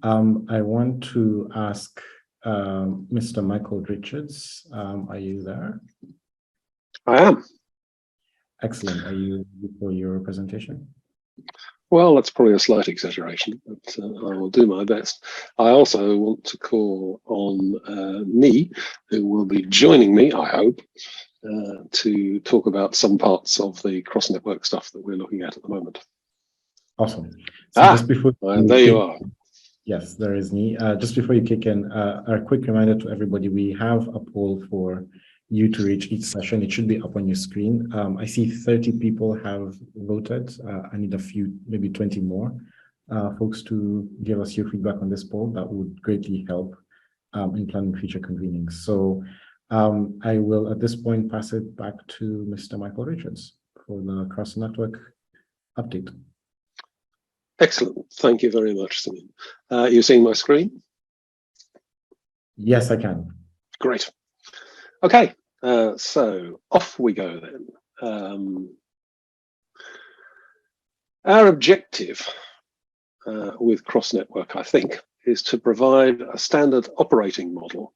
I want to ask Mr. Michael Richards, are you there? I am. Excellent. Are you ready for your presentation? Well, that's probably a slight exaggeration, but I will do my best. I also want to call on Nee, who will be joining me, I hope, to talk about some parts of the cross-network stuff that we're looking at the moment. Awesome. So just before there you are. Yes, there is me. Just before you kick in, a quick reminder to everybody, we have a poll for you to reach each session. It should be up on your screen. I see 30 people have voted. I need a few, maybe 20 more folks to give us your feedback on this poll. That would greatly help in planning future convenings. So I will, at this point, pass it back to Mr. Michael Richards for the cross-network update. Excellent. Thank you very much, Simon. You're seeing my screen? Yes, I can. Great. Okay, so off we go then. Our objective with cross-network, I think, is to provide a standard operating model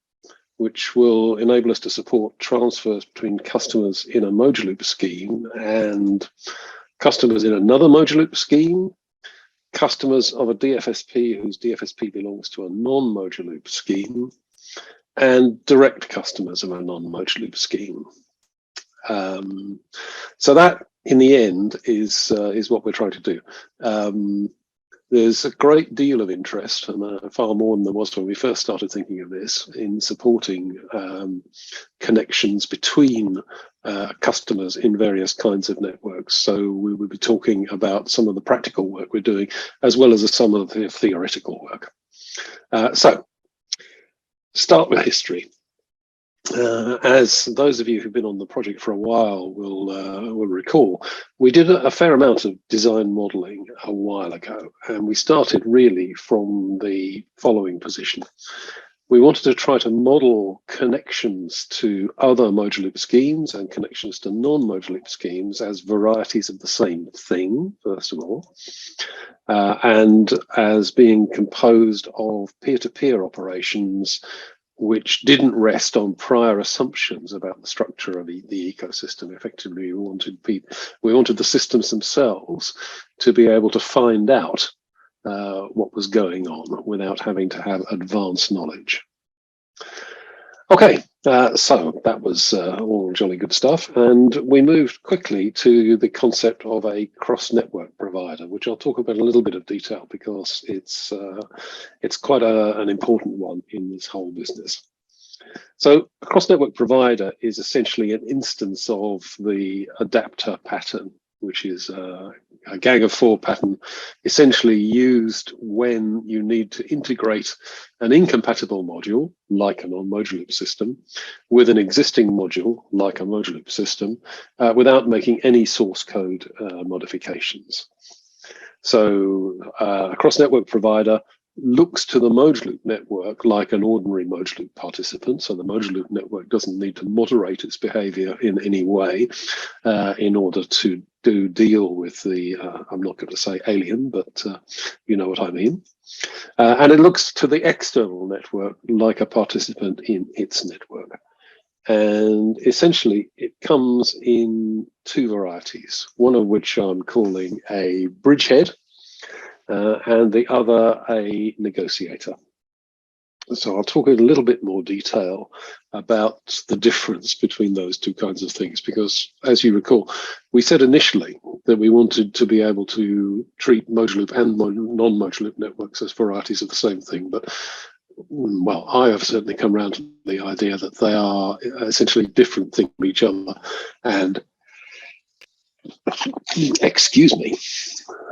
which will enable us to support transfers between customers in a modular loop scheme and customers in another modular loop scheme, customers of a DFSP whose DFSP belongs to a non-modular loop scheme, and direct customers of a non-modular loop scheme. So that, in the end, is what we're trying to do. There's a great deal of interest, and far more than there was when we first started thinking of this, in supporting connections between customers in various kinds of networks. So we will be talking about some of the practical work we're doing, as well as some of the theoretical work. So, start with history. As those of you who've been on the project for a while will recall, we did a fair amount of design modeling a while ago, and we started really from the following position. We wanted to try to model connections to other modular loop schemes and connections to non-modular loop schemes as varieties of the same thing, first of all, and as being composed of peer-to-peer operations which didn't rest on prior assumptions about the structure of the ecosystem. Effectively, we wanted the systems themselves to be able to find out what was going on without having to have advanced knowledge. Okay, so that was all jolly good stuff, and we moved quickly to the concept of a cross-network provider, which I'll talk about a little bit of detail because it's quite an important one in this whole business. So a cross-network provider is essentially an instance of the adapter pattern, which is a gang of four pattern essentially used when you need to integrate an incompatible module, like a non-modular loop system, with an existing module, like a modular loop system, without making any source code modifications. So a cross-network provider looks to the modular loop network like an ordinary modular loop participant. So the modular loop network doesn't need to moderate its behavior in any way in order to deal with the, I'm not going to say alien, but you know what I mean. And it looks to the external network like a participant in its network. And essentially, it comes in two varieties, one of which I'm calling a bridgehead, and the other a negotiator. So I'll talk in a little bit more detail about the difference between those two kinds of things, because as you recall, we said initially that we wanted to be able to treat modular loop and non-modular loop networks as varieties of the same thing. But, well, I have certainly come around to the idea that they are essentially different things from each other. And excuse me,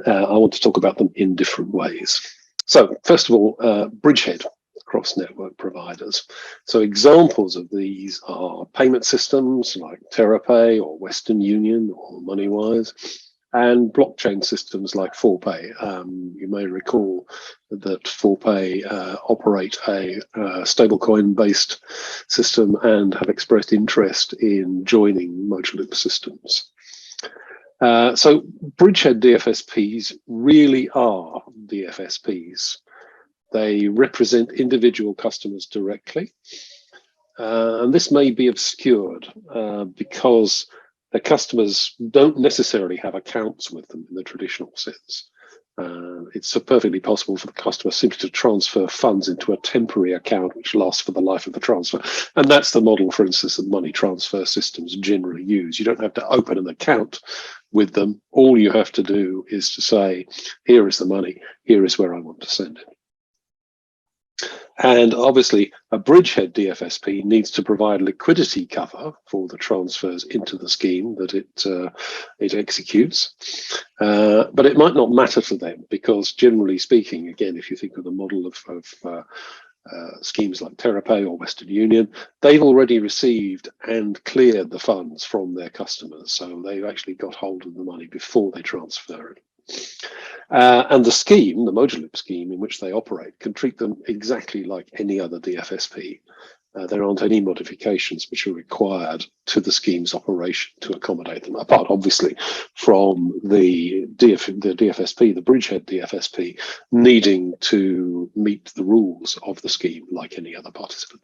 I want to talk about them in different ways. So first of all, bridgehead cross-network providers. So examples of these are payment systems like TerraPay or Western Union or MoneyWise, and blockchain systems like ForPay. You may recall that ForPay operate a stablecoin-based system and have expressed interest in joining modular loop systems. So bridgehead DFSPs really are DFSPs. They represent individual customers directly. And this may be obscured because the customers don't necessarily have accounts with them in the traditional sense. It's perfectly possible for the customer simply to transfer funds into a temporary account which lasts for the life of the transfer. And that's the model, for instance, that money transfer systems generally use. You don't have to open an account with them. All you have to do is to say, here is the money, here is where I want to send it. And obviously, a bridgehead DFSP needs to provide liquidity cover for the transfers into the scheme that it executes. But it might not matter to them because, generally speaking, again, if you think of the model of schemes like TerraPay or Western Union, they've already received and cleared the funds from their customers. So they've actually got hold of the money before they transfer it. And the scheme, the modular loop scheme in which they operate, can treat them exactly like any other DFSP. There aren't any modifications which are required to the scheme's operation to accommodate them, apart obviously from the DFSP, the bridgehead DFSP, needing to meet the rules of the scheme like any other participant.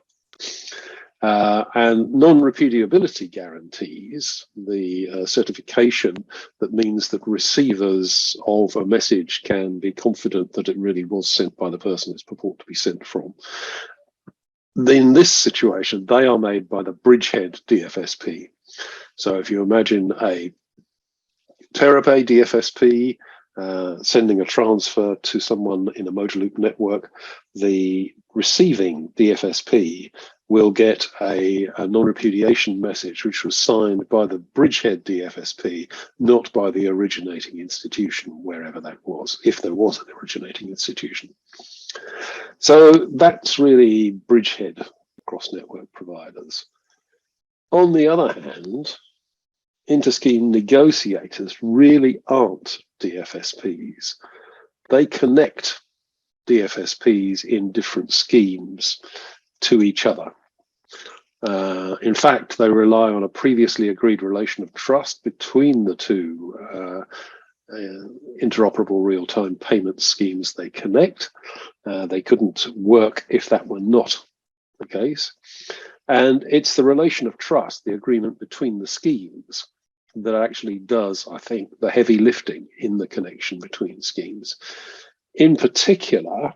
And non-repudiability guarantees the certification that means that receivers of a message can be confident that it really was sent by the person it's purported to be sent from. In this situation, they are made by the bridgehead DFSP. So if you imagine a TerraPay DFSP sending a transfer to someone in a modular loop network, the receiving DFSP will get a non-repudiation message which was signed by the bridgehead DFSP, not by the originating institution, wherever that was, if there was an originating institution. So that's really bridgehead cross-network providers. On the other hand, inter-scheme negotiators really aren't DFSPs. They connect DFSPs in different schemes to each other. In fact, they rely on a previously agreed relation of trust between the two interoperable real-time payment schemes they connect. They couldn't work if that were not the case. And it's the relation of trust, the agreement between the schemes, that actually does, I think, the heavy lifting in the connection between schemes. In particular,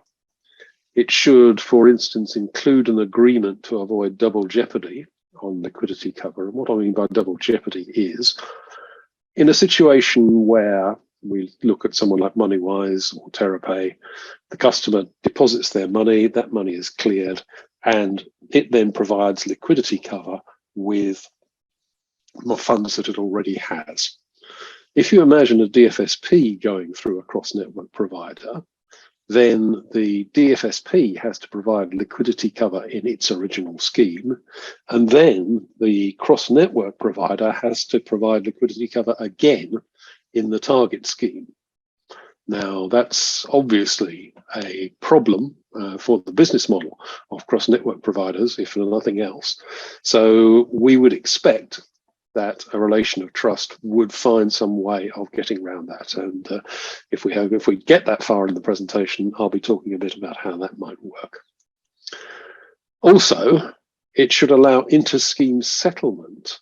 it should, for instance, include an agreement to avoid double jeopardy on liquidity cover. And what I mean by double jeopardy is, in a situation where we look at someone like MoneyWise or TerraPay, the customer deposits their money, that money is cleared, and it then provides liquidity cover with the funds that it already has. If you imagine a DFSP going through a cross-network provider, then the DFSP has to provide liquidity cover in its original scheme, and then the cross-network provider has to provide liquidity cover again in the target scheme. Now, that's obviously a problem for the business model of cross-network providers, if nothing else. So we would expect that a relation of trust would find some way of getting around that. And if we get that far in the presentation, I'll be talking a bit about how that might work. Also, it should allow inter-scheme settlement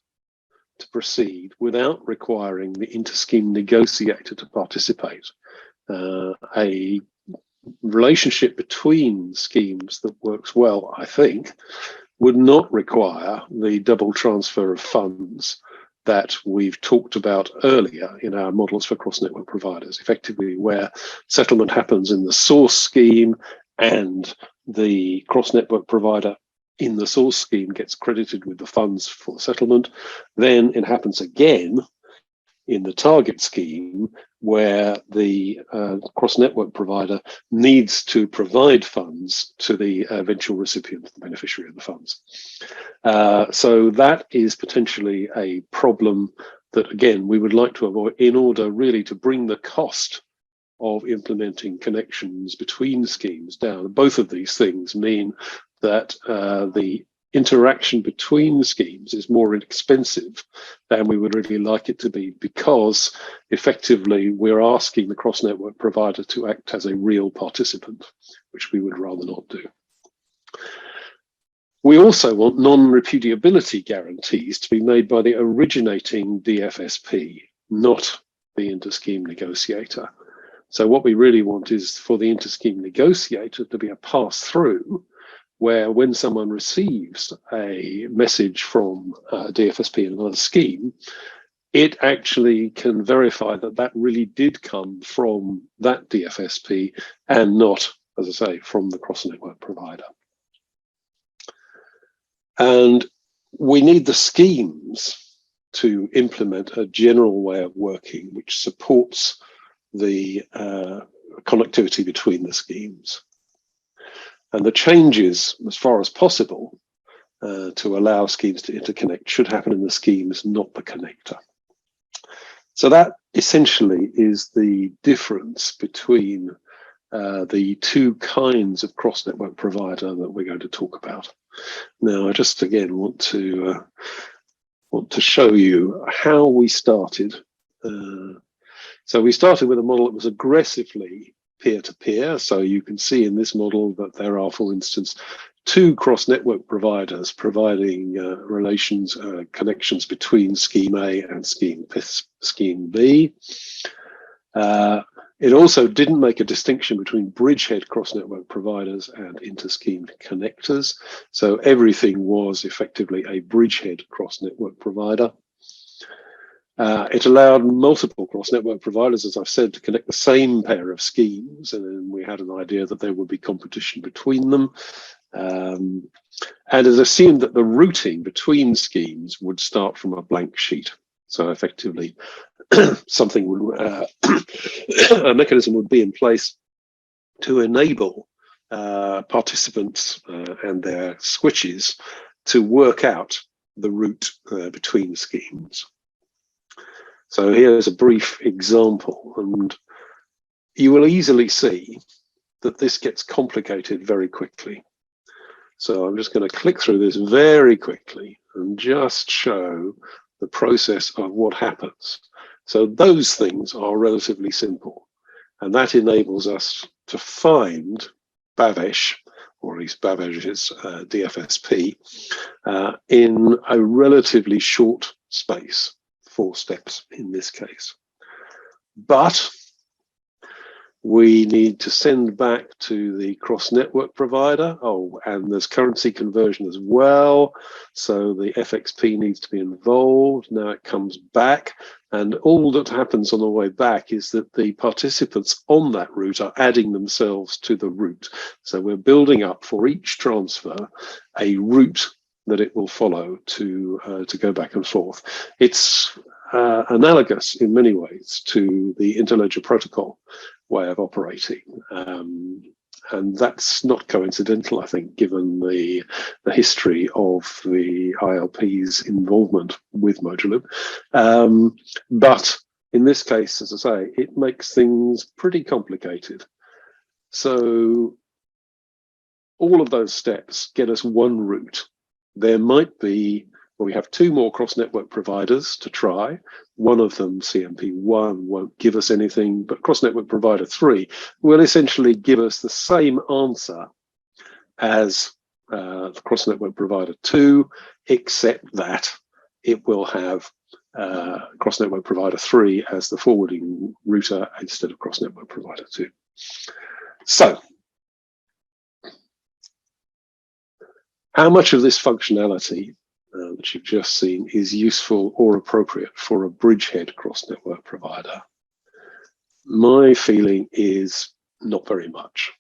to proceed without requiring the inter-scheme negotiator to participate. A relationship between schemes that works well, I think, would not require the double transfer of funds that we've talked about earlier in our models for cross-network providers, effectively where settlement happens in the source scheme and the cross-network provider in the source scheme gets credited with the funds for settlement. Then it happens again in the target scheme where the cross-network provider needs to provide funds to the eventual recipient, the beneficiary of the funds. So that is potentially a problem that, again, we would like to avoid in order really to bring the cost of implementing connections between schemes down. Both of these things mean that the interaction between schemes is more expensive than we would really like it to be, because effectively we're asking the cross-network provider to act as a real participant, which we would rather not do. We also want non-repudiability guarantees to be made by the originating DFSP, not the inter-scheme negotiator. So what we really want is for the inter-scheme negotiator to be a pass-through, where when someone receives a message from DFSP in another scheme, it actually can verify that that really did come from that DFSP and not, as I say, from the cross-network provider. And we need the schemes to implement a general way of working which supports the connectivity between the schemes. And the changes, as far as possible, to allow schemes to interconnect should happen in the schemes, not the connector. So that essentially is the difference between the two kinds of cross-network provider that we're going to talk about. Now, I just again want to show you how we started. So we started with a model that was aggressively peer-to-peer. So you can see in this model that there are, for instance, two cross-network providers providing connections between scheme A and scheme B. It also didn't make a distinction between bridgehead cross-network providers and inter-scheme connectors. So everything was effectively a bridgehead cross-network provider. It allowed multiple cross-network providers, as I've said, to connect the same pair of schemes, and then we had an idea that there would be competition between them. And it assumed that the routing between schemes would start from a blank sheet. So effectively, something would, a mechanism would be in place to enable participants and their switches to work out the route between schemes. So here's a brief example, and you will easily see that this gets complicated very quickly. So I'm just going to click through this very quickly and just show the process of what happens. So those things are relatively simple, and that enables us to find Bavesh, or at least Bavesh's DFSP, in a relatively short space. 4 steps in this case. But we need to send back to the cross-network provider. Oh, and there's currency conversion as well. So the FXP needs to be involved. Now it comes back. And all that happens on the way back is that the participants on that route are adding themselves to the route. So we're building up for each transfer a route that it will follow to go back and forth. It's analogous in many ways to the interledger protocol way of operating. And that's not coincidental, I think, given the history of the ILP's involvement with Modulib. But in this case, as I say, it makes things pretty complicated. So all of those steps get us one route. There might be, well, we have 2 more cross-network providers to try. One of them, CMP1, won't give us anything, but cross-network provider 3 will essentially give us the same answer as the cross-network provider 2, except that it will have cross-network provider 3 as the forwarding router instead of cross-network provider 2. So, how much of this functionality that you've just seen is useful or appropriate for a bridgehead cross-network provider? My feeling is not very much.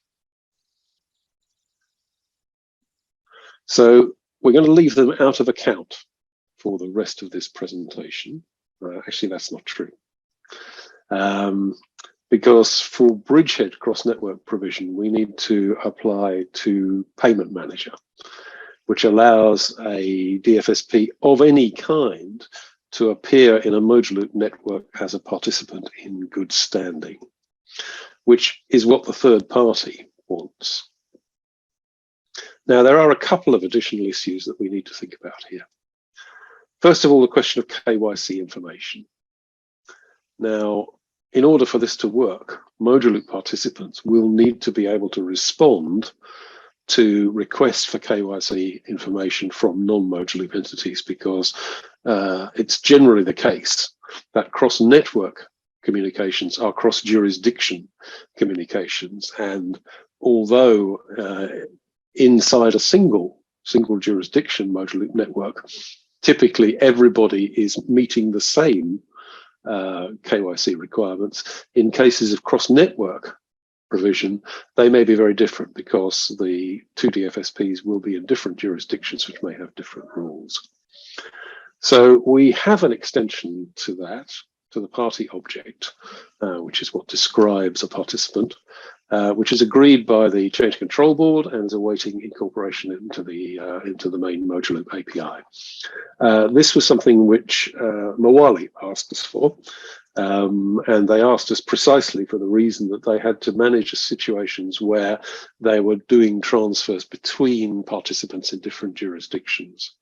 So we're going to leave them out of account for the rest of this presentation. Actually, that's not true. Because for bridgehead cross-network provision, we need to apply to Payment Manager, which allows a DFSP of any kind to appear in a Modulib network as a participant in good standing, which is what the third party wants. Now, there are a couple of additional issues that we need to think about here. First of all, the question of KYC information. Now, in order for this to work, modular loop participants will need to be able to respond to requests for KYC information from non-modular loop entities, because it's generally the case that cross-network communications are cross-jurisdiction communications, and although inside a single jurisdiction modular loop network, typically everybody is meeting the same KYC requirements. In cases of cross-network provision, they may be very different, because the two DFSPs will be in different jurisdictions which may have different rules. So we have an extension to that, to the party object, which is what describes a participant, which is agreed by the Change Control Board and is awaiting incorporation into the main modular loop API. This was something which Mawali asked us for, and they asked us precisely for the reason that they had to manage situations where they were doing transfers between participants in different jurisdictions.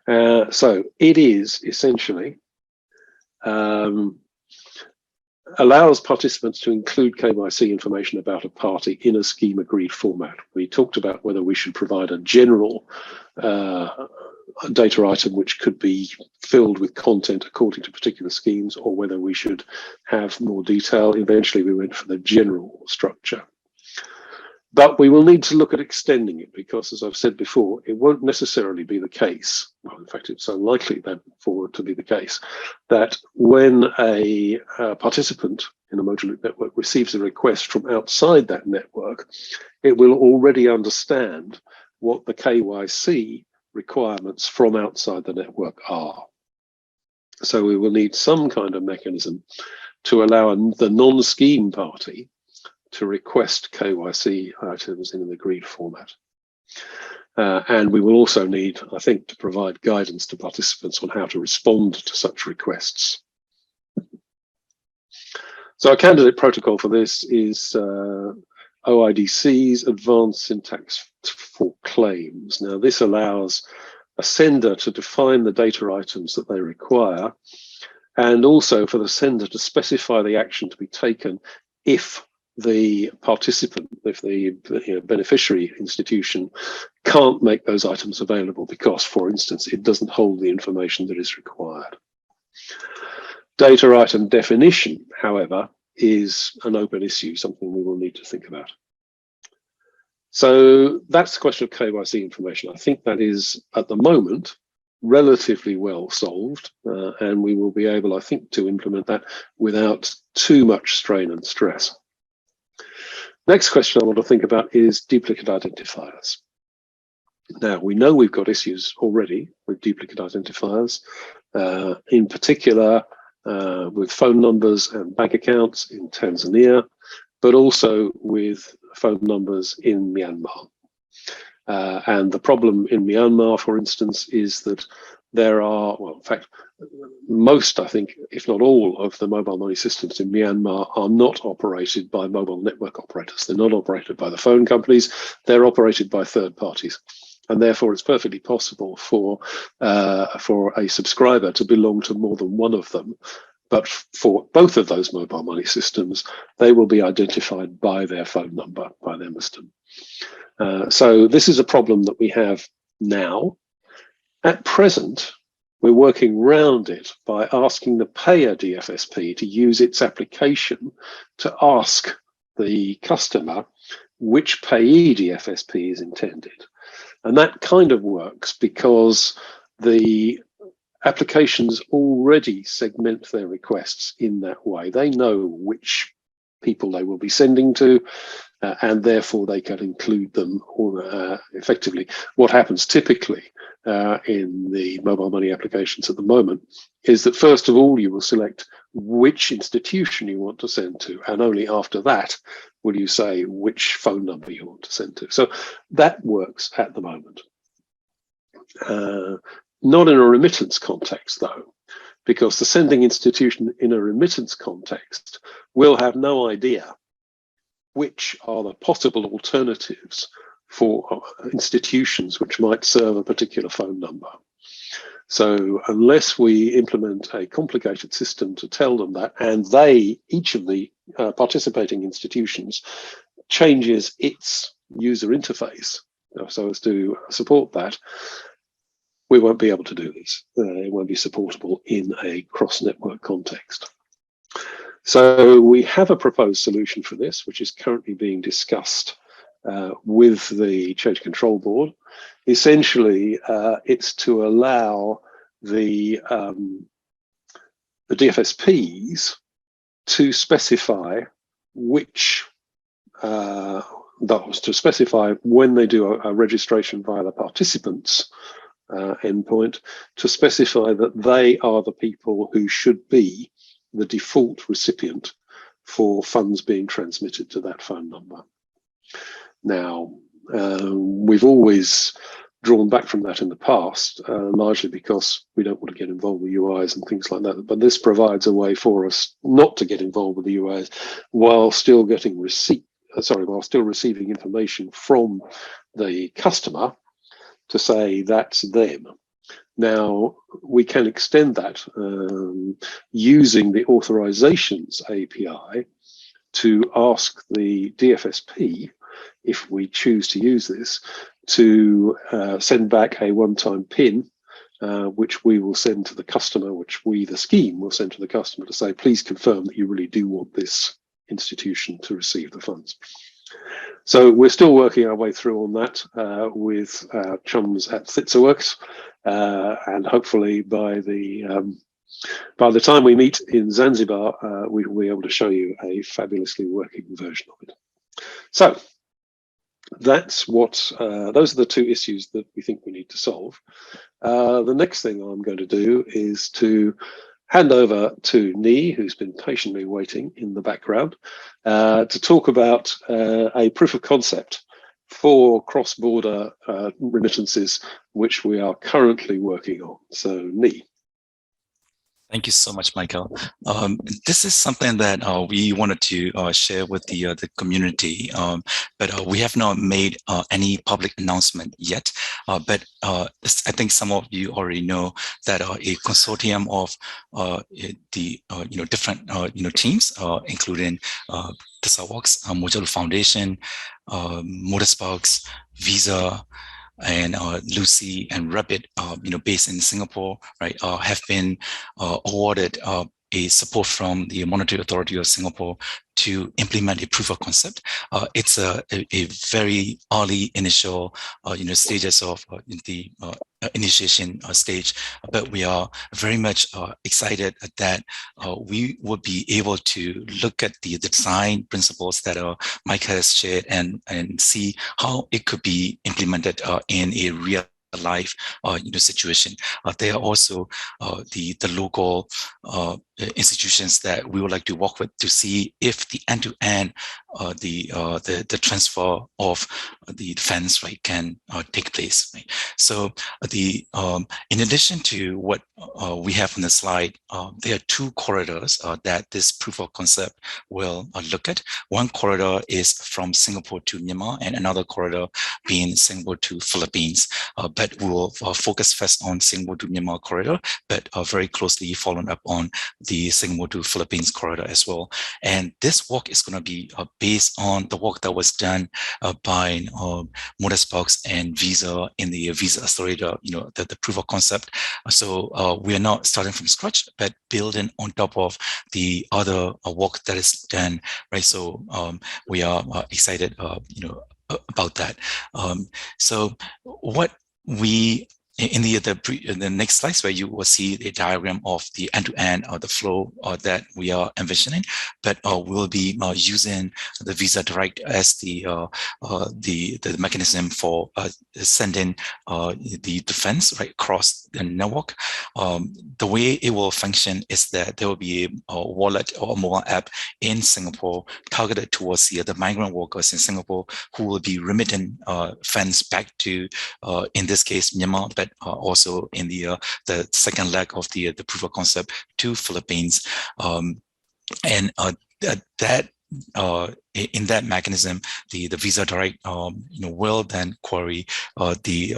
So it is essentially allows participants to include KYC information about a party in a scheme agreed format. We talked about whether we should provide a general data item which could be filled with content according to particular schemes, or whether we should have more detail. Eventually we went for the general structure. But we will need to look at extending it, because, as I've said before, it won't necessarily be the case. Well, in fact, it's unlikely then for it to be the case that when a participant in a modular loop network receives a request from outside that network, it will already understand what the KYC requirements from outside the network are. So we will need some kind of mechanism to allow the non-scheme party to request KYC items in an agreed format. And we will also need, I think, to provide guidance to participants on how to respond to such requests. So our candidate protocol for this is OIDC's Advanced Syntax for Claims. Now, this allows a sender to define the data items that they require, and also for the sender to specify the action to be taken if the participant, if the beneficiary institution can't make those items available because, for instance, it doesn't hold the information that is required. Data item definition, however, is an open issue, something we will need to think about. So that's the question of KYC information. I think that is, at the moment, relatively well solved, and we will be able, I think, to implement that without too much strain and stress. Next question I want to think about is duplicate identifiers. Now, we know we've got issues already with duplicate identifiers, in particular with phone numbers and bank accounts in Tanzania, but also with phone numbers in Myanmar. And the problem in Myanmar, for instance, is that there are, well, in fact, most, I think, if not all of the mobile money systems in Myanmar are not operated by mobile network operators. They're not operated by the phone companies. They're operated by third parties. And therefore, it's perfectly possible for a subscriber to belong to more than one of them. But for both of those mobile money systems, they will be identified by their phone number, by their MSTM. So this is a problem that we have now. At present, we're working around it by asking the payer DFSP to use its application to ask the customer which payee DFSP is intended. And that kind of works because the applications already segment their requests in that way. They know which people they will be sending to, and therefore they can include them effectively. What happens typically in the mobile money applications at the moment is that first of all you will select which institution you want to send to, and only after that will you say which phone number you want to send to. So that works at the moment. Not in a remittance context though, because the sending institution in a remittance context will have no idea which are the possible alternatives for institutions which might serve a particular phone number. So unless we implement a complicated system to tell them that, and each of the participating institutions changes its user interface so as to support that, we won't be able to do this. It won't be supportable in a cross-network context. So we have a proposed solution for this, which is currently being discussed with the Change Control Board. Essentially, it's to allow the DFSPs to specify which to specify when they do a registration via the participants endpoint, to specify that they are the people who should be the default recipient for funds being transmitted to that phone number. Now, we've always drawn back from that in the past, largely because we don't want to get involved with UIs and things like that. But this provides a way for us not to get involved with the UIs while still getting while still receiving information from the customer to say that's them. Now, we can extend that using the authorizations API to ask the DFSP, if we choose to use this, to send back a one-time PIN, which we will send to the customer, which we, the scheme, will send to the customer to say, please confirm that you really do want this institution to receive the funds. So we're still working our way through on that with chums at ThitsaWorks, and hopefully by the time we meet in Zanzibar, we will be able to show you a fabulously working version of it. So that's what those are the two issues that we think we need to solve. The next thing I'm going to do is to hand over to Ni, who's been patiently waiting in the background, to talk about a proof of concept for cross-border remittances, which we are currently working on. So, Ni. Thank you so much, Michael. This is something that we wanted to share with the community, but we have not made any public announcement yet. But I think some of you already know that a consortium of the different teams, including ThitsaWorks, Mojalo Foundation, Motorsparks, Visa, and Lucy and Rabbit, based in Singapore, right, have been awarded a support from the Monetary Authority of Singapore to implement a proof of concept. It's a very early initial, stages of the initiation stage, but we are very much excited that we will be able to look at the design principles that Mike has shared and see how it could be implemented in a real life situation. There are also the local institutions that we would like to work with to see if the end-to-end the transfer of the funds, right, can take place, right? So in addition to what we have on the slide, there are two corridors that this proof of concept will look at. One corridor is from Singapore to Myanmar, and another corridor being Singapore to Philippines. But we will focus first on Singapore to Myanmar corridor, but very closely following up on the Singapore to Philippines corridor as well. And this work is going to be based on the work that was done by Motorsparks and Visa in the Visa Accelerator, the proof of concept. So we are not starting from scratch, but building on top of the other work that is done, right? So we are excited, about that. So what we in the next slides, where you will see the diagram of the end-to-end the flow that we are envisioning, but we'll be using the Visa Direct as the mechanism for sending the funds right across the network. The way it will function is that there will be a wallet or a mobile app in Singapore targeted towards the migrant workers in Singapore who will be remitting funds back to, in this case, Myanmar, but also in the second leg of the proof of concept to Philippines, and that in that mechanism, the Visa Direct will then query the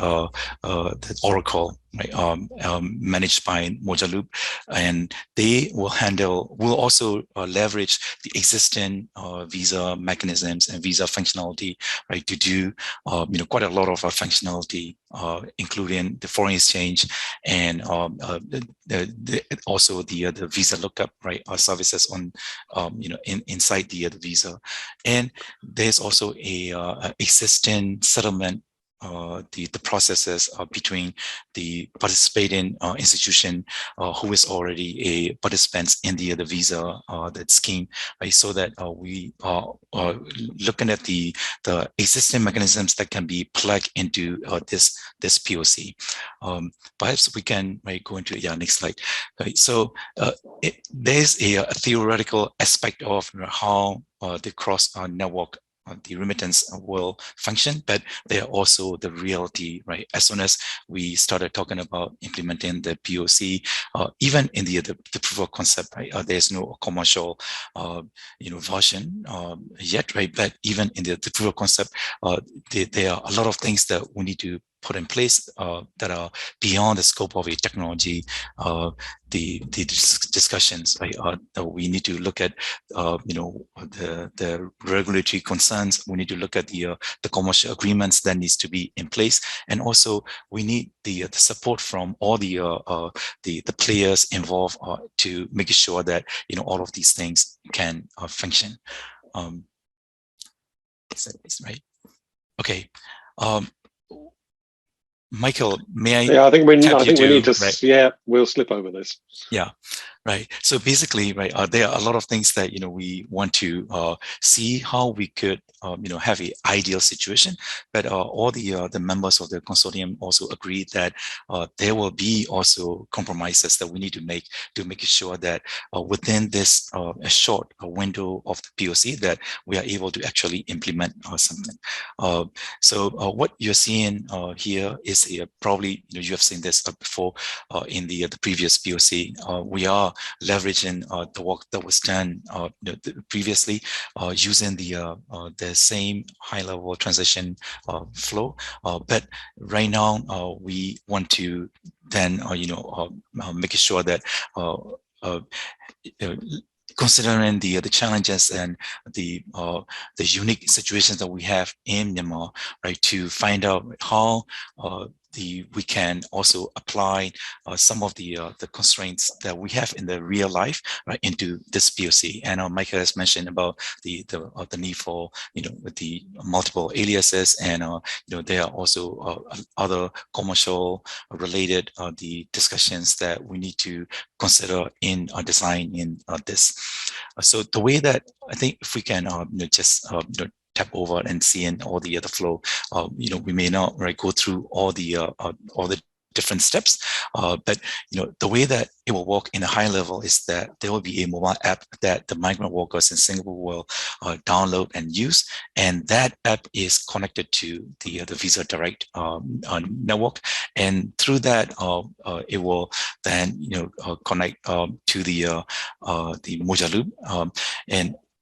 Oracle, right, managed by Mojaloop, and they will also leverage the existing Visa mechanisms and Visa functionality, right, to do quite a lot of functionality, including the foreign exchange and also the Visa lookup, right, services on inside the Visa. And there's also a existing settlement, the processes between the participating institution who is already a participant in the Visa that scheme, right? So that we are looking at the existing mechanisms that can be plugged into this POC. Perhaps we can go into next slide. Right. So there's a theoretical aspect of how the cross network the remittance will function, but they are also the reality, right? As soon as we started talking about implementing the POC, even in the proof of concept, right? There's no commercial, version yet, right? But even in the proof of concept, there are a lot of things that we need to put in place that are beyond the scope of a technology. The discussions, right? That we need to look at, the regulatory concerns. We need to look at the commercial agreements that needs to be in place, and also we need the support from all the players involved to make sure that all of these things can function. Right? Okay. Michael, may I? Yeah, I think we need to. Right. Yeah, we'll slip over this. Yeah, right. So basically, right, there are a lot of things that we want to see how we could have an ideal situation, but all the members of the consortium also agreed that there will be also compromises that we need to make sure that within this a short window of the POC that we are able to actually implement something. So what you're seeing here is probably you have seen this before in the previous POC. We are leveraging the work that was done previously using the same high-level transition flow, but right now we want to then make sure that considering the challenges and the unique situations that we have in Myanmar, right, to find out how we can also apply some of the constraints that we have in the real life, right, into this POC. And Michael has mentioned about the need for the multiple aliases, and there are also other commercial related the discussions that we need to consider in our design in this. So the way that I think if we can just tap over and see in all the other flow, we may not go through all the different steps, but the way that it will work in a high level is that there will be a mobile app that the migrant workers in Singapore will download and use, and that app is connected to the Visa Direct network, and through that it will then connect to the Mojaloop,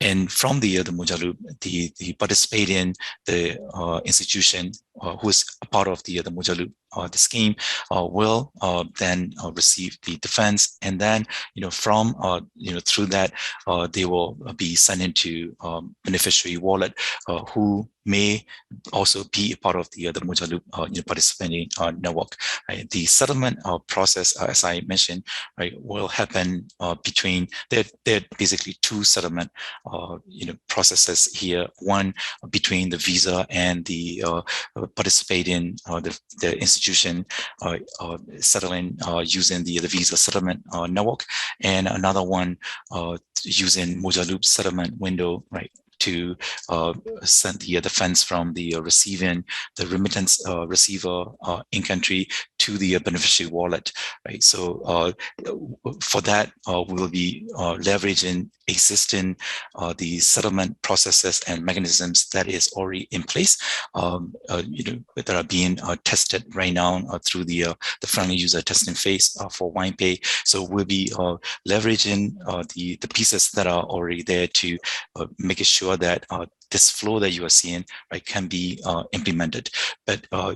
and from the Mojaloop, the participating the institution who is a part of the Mojaloop the scheme will then receive the defense, and then from through that they will be sent into beneficiary wallet who may also be a part of the Mojaloop participating network. Right? The settlement process, as I mentioned, right, will happen between there are basically two settlement processes here. One between the Visa and the participating the institution settling using the Visa settlement network, and another one using Mojaloop settlement window, right, to send the funds from the receiving the remittance receiver in country to the beneficiary wallet, right? So for that, we will be leveraging existing the settlement processes and mechanisms that is already in place, that are being tested right now through the friendly user testing phase for WinePay. So we'll be leveraging the pieces that are already there to make sure that this flow that you are seeing, right, can be implemented. But by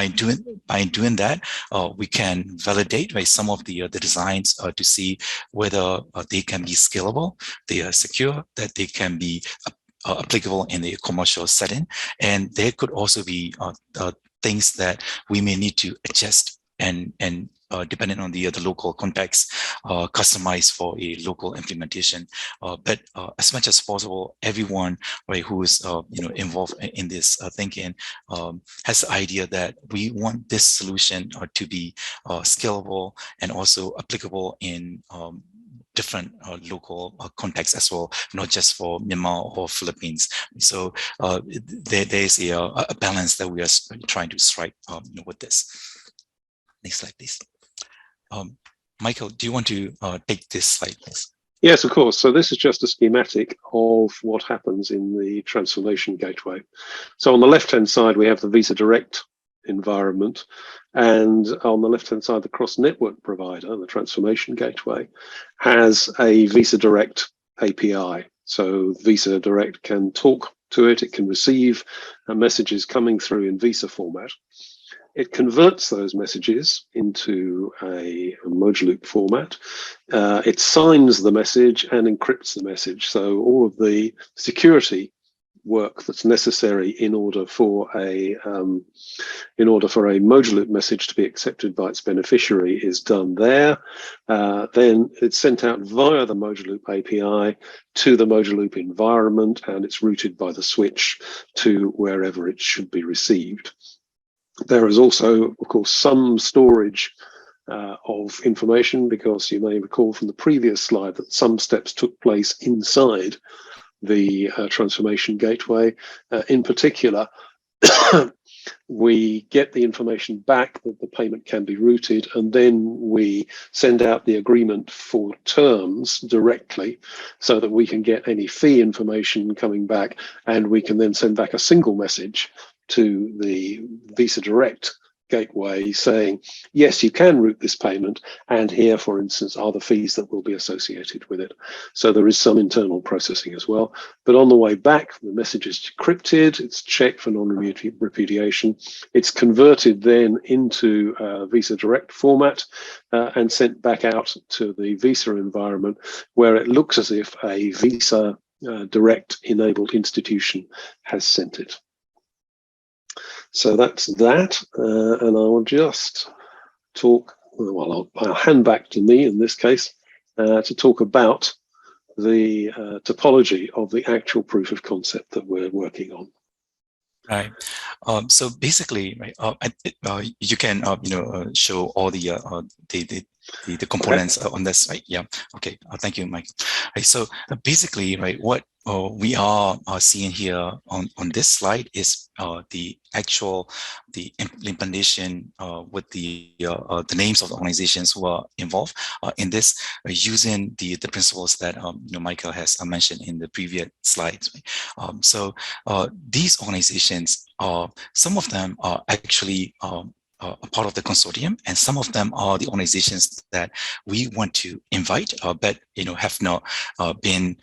doing that, we can validate, right, some of the designs to see whether they can be scalable, they are secure, that they can be applicable in a commercial setting, and there could also be things that we may need to adjust and depending on the local context, customize for a local implementation. But as much as possible, everyone, right, who is involved in this thinking has the idea that we want this solution to be scalable and also applicable in different local contexts as well, not just for Myanmar or Philippines. So there is a balance that we are trying to strike with this. Next slide, please. Michael, do you want to take this slide, please? Yes, of course. So this is just a schematic of what happens in the transformation gateway. So on the left-hand side, we have the Visa Direct environment, and on the left-hand side, the cross-network provider, the transformation gateway, has a Visa Direct API. So Visa Direct can talk to it, it can receive messages coming through in Visa format. It converts those messages into a Mojaloop format. It signs the message and encrypts the message. So all of the security work that's necessary in order for a Mojaloop message to be accepted by its beneficiary is done there. Then it's sent out via the Mojaloop API to the Mojaloop environment, and it's routed by the switch to wherever it should be received. There is also, of course, some storage of information, because you may recall from the previous slide that some steps took place inside the transformation gateway. In particular, we get the information back that the payment can be routed, and then we send out the agreement for terms directly so that we can get any fee information coming back, and we can then send back a single message to the Visa Direct gateway saying, yes, you can route this payment, and here, for instance, are the fees that will be associated with it. So there is some internal processing as well. But on the way back, the message is decrypted, it's checked for non-repudiation, it's converted then into Visa Direct format and sent back out to the Visa environment, where it looks as if a Visa Direct enabled institution has sent it. So that's that, and I will just talk, well, I'll hand back to me in this case to talk about the topology of the actual proof of concept that we're working on. Right. So basically, right, you can show all the components on this, right? Yeah. Okay. Thank you, Mike. Right. So basically, right, what we are seeing here on this slide is the implementation with the names of the organizations who are involved in this, using the principles that Michael has mentioned in the previous slides. Right? So these organizations, some of them are actually a part of the consortium, and some of them are the organizations that we want to invite, but have not been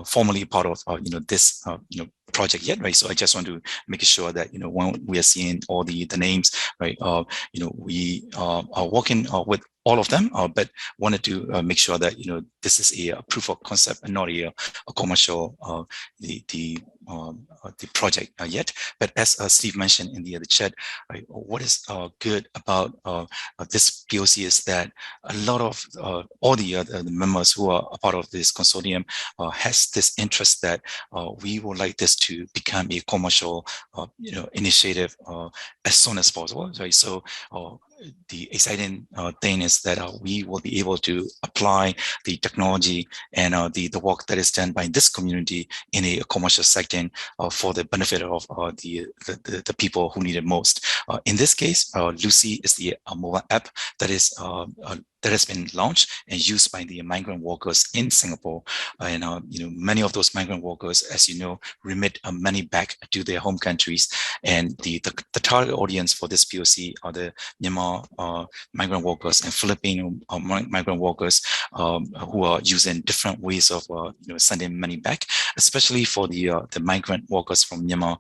formally part of this project yet, right? So I just want to make sure that when we are seeing all the names, right, we are working with all of them, but wanted to make sure that this is a proof of concept and not a commercial the project yet. But as Steve mentioned in the chat, right, what is good about this POC is that a lot of all the members who are a part of this consortium has this interest that we would like this to become a commercial initiative as soon as possible, right? So the exciting thing is that we will be able to apply the technology and the work that is done by this community in a commercial setting for the benefit of the people who need it most. In this case, Lucy is the mobile app that is that has been launched and used by the migrant workers in Singapore. And many of those migrant workers, as you know, remit money back to their home countries. And the target audience for this POC are the Myanmar migrant workers and Filipino migrant workers who are using different ways of sending money back, especially for the migrant workers from Myanmar.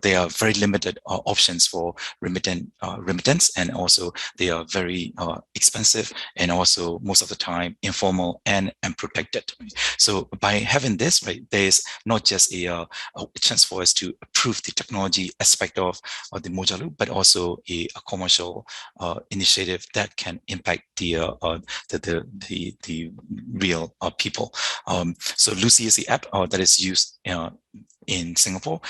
There are very limited options for remittance, and also they are very expensive, and also most of the time informal and protected. So by having this, right, there's not just a chance for us to improve the technology aspect of the Moja Loop, but also a commercial initiative that can impact the real people. So Lucy is the app that is used in Singapore,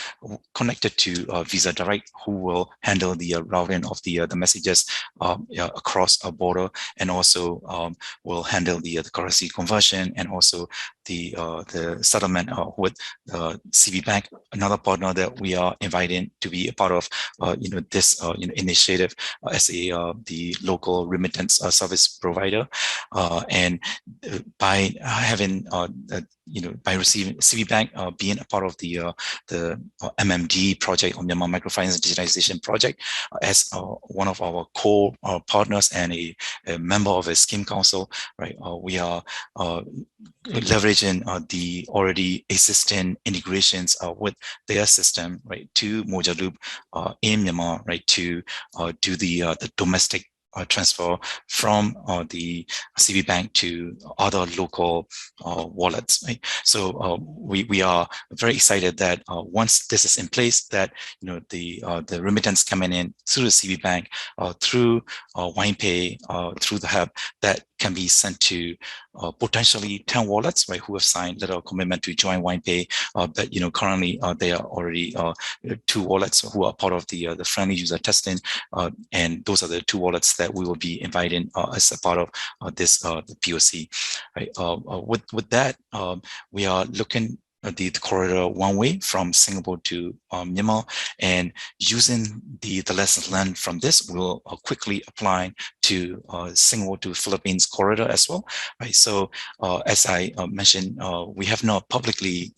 connected to Visa Direct, who will handle the routing of the messages across a border, and also will handle the currency conversion, and also the settlement with CB Bank, another partner that we are inviting to be a part of this initiative as the local remittance service provider. And by having by receiving CB Bank being a part of the MMD project, or Myanmar Microfinance Digitization Project, as one of our core partners and a member of a scheme council, right? We are leveraging the already existing integrations with their system, right, to Moja Loop in Myanmar, right, to do the domestic transfer from the CB Bank to other local wallets, right? So we are very excited that once this is in place, that the remittance coming in through the CB Bank, through WinePay, through the hub, that can be sent to potentially 10 wallets, right, who have signed little commitment to join WinePay. But currently there are already 2 wallets who are part of the friendly user testing, and those are the 2 wallets that we will be inviting as a part of this the POC. Right. With that, we are looking at the corridor one way from Singapore to Myanmar, and using the lessons learned from this, we'll quickly apply to Singapore to Philippines corridor as well. Right. So as I mentioned, we have not publicly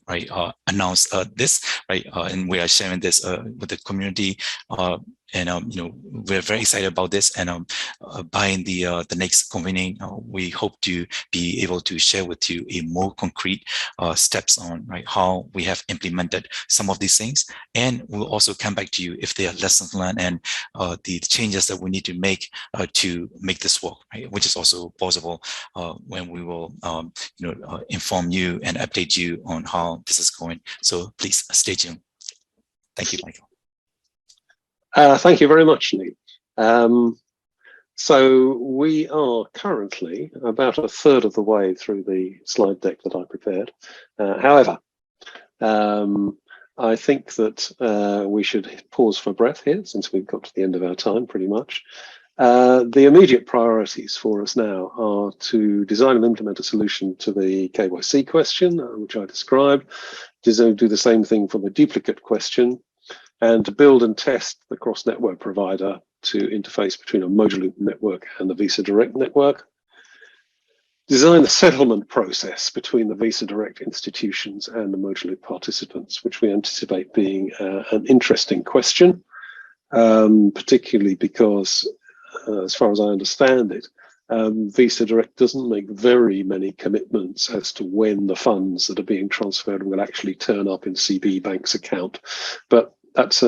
announced this, right, and we are sharing this with the community. And we're very excited about this. And by the next convening, we hope to be able to share with you a more concrete steps on how we have implemented some of these things. And we'll also come back to you if there are lessons learned and the changes that we need to make this work, right? Which is also possible when we will inform you and update you on how this is going. So please stay tuned. Thank you, Michael. Thank you very much, Lee. So we are currently about a third of the way through the slide deck that I prepared. However, I think that we should pause for breath here, since we've got to the end of our time pretty much. The immediate priorities for us now are to design and implement a solution to the KYC question, which I described, do the same thing for the duplicate question, and to build and test the cross-network provider to interface between a Moja Loop network and the Visa Direct network. Design the settlement process between the Visa Direct institutions and the Moja Loop participants, which we anticipate being an interesting question, particularly because, as far as I understand it, Visa Direct doesn't make very many commitments as to when the funds that are being transferred will actually turn up in CB Bank's account. But that's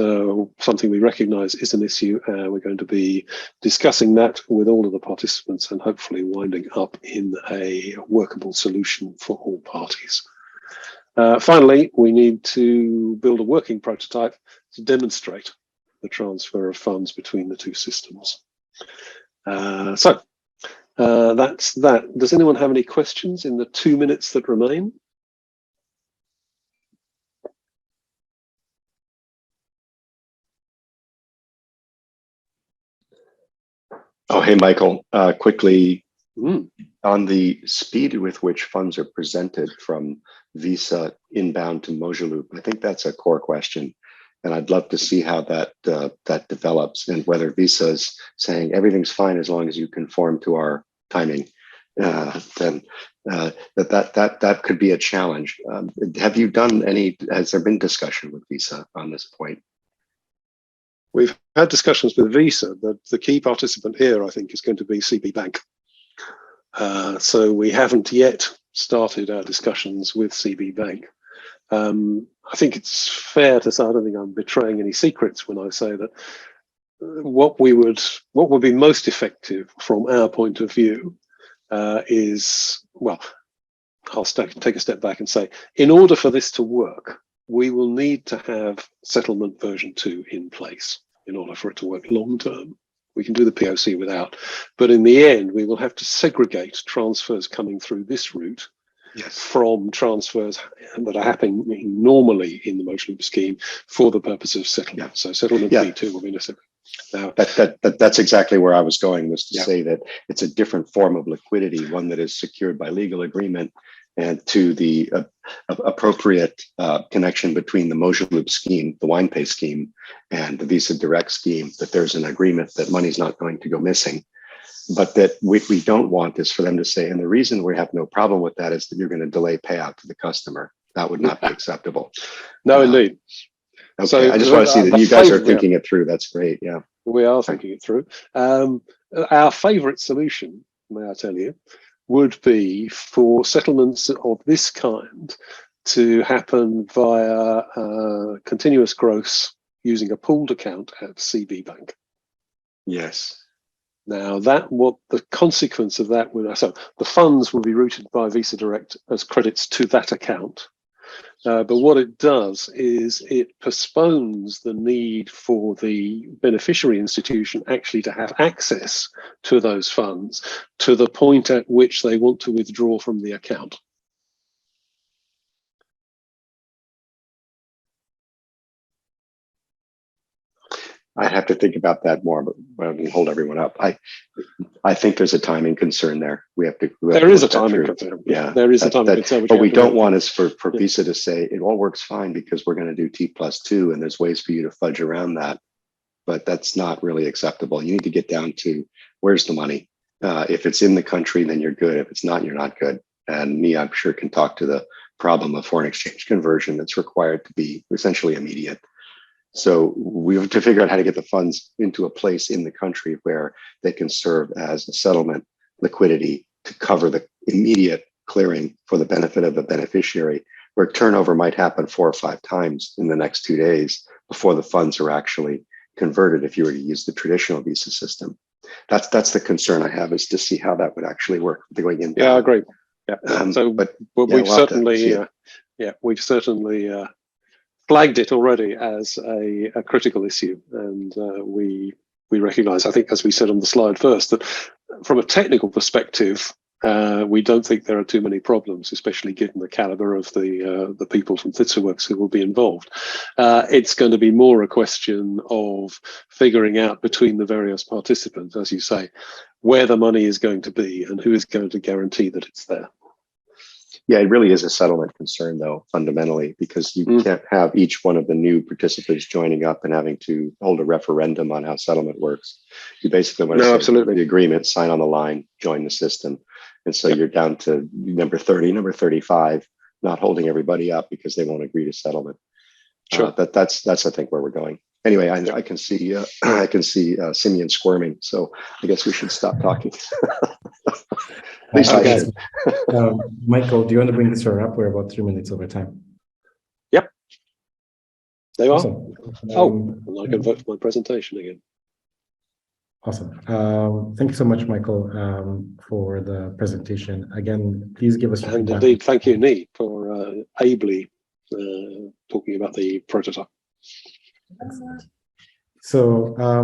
something we recognize is an issue. We're going to be discussing that with all of the participants and hopefully winding up in a workable solution for all parties. Finally, we need to build a working prototype to demonstrate the transfer of funds between the 2 systems. So that's that. Does anyone have any questions in the 2 minutes that remain? Oh, hey, Michael, quickly on the speed with which funds are presented from Visa inbound to Moja Loop, I think that's a core question. And I'd love to see how that that develops, and whether Visa's saying everything's fine as long as you conform to our timing. Then that could be a challenge. Have you done any? Has there been discussion with Visa on this point? We've had discussions with Visa, but the key participant here, I think, is going to be CB Bank. So we haven't yet started our discussions with CB Bank. I think it's fair to say, I don't think I'm betraying any secrets when I say that what would be most effective from our point of view is, well, I'll take a step back and say, in order for this to work, we will need to have settlement version 2 in place in order for it to work long term. We can do the POC without, but in the end, we will have to segregate transfers coming through this route from transfers that are happening normally in the motion loop scheme for the purpose of settlement. So settlement V2 will be necessary. Now, that's exactly where I was going, was to say that it's a different form of liquidity, one that is secured by legal agreement, and to the appropriate connection between the motion loop scheme, the WinePay scheme, and the Visa Direct scheme, that there's an agreement that money's not going to go missing. But that what we don't want is for them to say, and the reason we have no problem with that is that you're going to delay payout to the customer. That would not be acceptable. No, indeed. Okay, so I just want to see that you guys are thinking it through. That's great. Yeah, we are thinking it through. Our favorite solution, may I tell you, would be for settlements of this kind to happen via continuous gross using a pooled account at CB Bank. Yes. Now, what the consequence of that would, so the funds will be routed by Visa Direct as credits to that account. But what it does is it postpones the need for the beneficiary institution actually to have access to those funds to the point at which they want to withdraw from the account. I'd have to think about that more, but I don't hold everyone up. I think there's a timing concern there. There is a timing concern. Yeah, there is a timing concern. What we don't want is for Visa to say it all works fine because we're going to do T+2, and there's ways for you to fudge around that. But that's not really acceptable. You need to get down to where's the money. If it's in the country, then you're good. If it's not, you're not good. And me, I'm sure, can talk to the problem of foreign exchange conversion that's required to be essentially immediate. So we have to figure out how to get the funds into a place in the country where they can serve as a settlement liquidity to cover the immediate clearing for the benefit of the beneficiary, where turnover might happen 4 or 5 times in the next 2 days before the funds are actually converted if you were to use the traditional Visa system. That's the concern I have, is to see how that would actually work going in. Yeah, I agree. Yeah. We've certainly flagged it already as a critical issue, and we recognise, I think, as we said on the slide first, that from a technical perspective, we don't think there are too many problems, especially given the calibre of the people from ThyssenWorks who will be involved. It's going to be more a question of figuring out between the various participants, as you say, where the money is going to be and who is going to guarantee that it's there. Yeah, it really is a settlement concern, though, fundamentally, because you can't have each one of the new participants joining up and having to hold a referendum on how settlement works. You basically want to say the agreement, sign on the line, join the system. And so you're down to number 30, number 35, not holding everybody up because they won't agree to settlement. Sure. That's I think where we're going. Anyway, I can see Simeon squirming, so I guess we should stop talking. At least I should. Michael, do you want to bring this to a wrap? We're about 3 minutes over time. Yep. They are. Awesome. And I can vote for my presentation again. Awesome. Thank you so much, Michael, for the presentation. Again, please give us your feedback. Indeed, thank you, Nee, for ably talking about the prototype. Excellent. So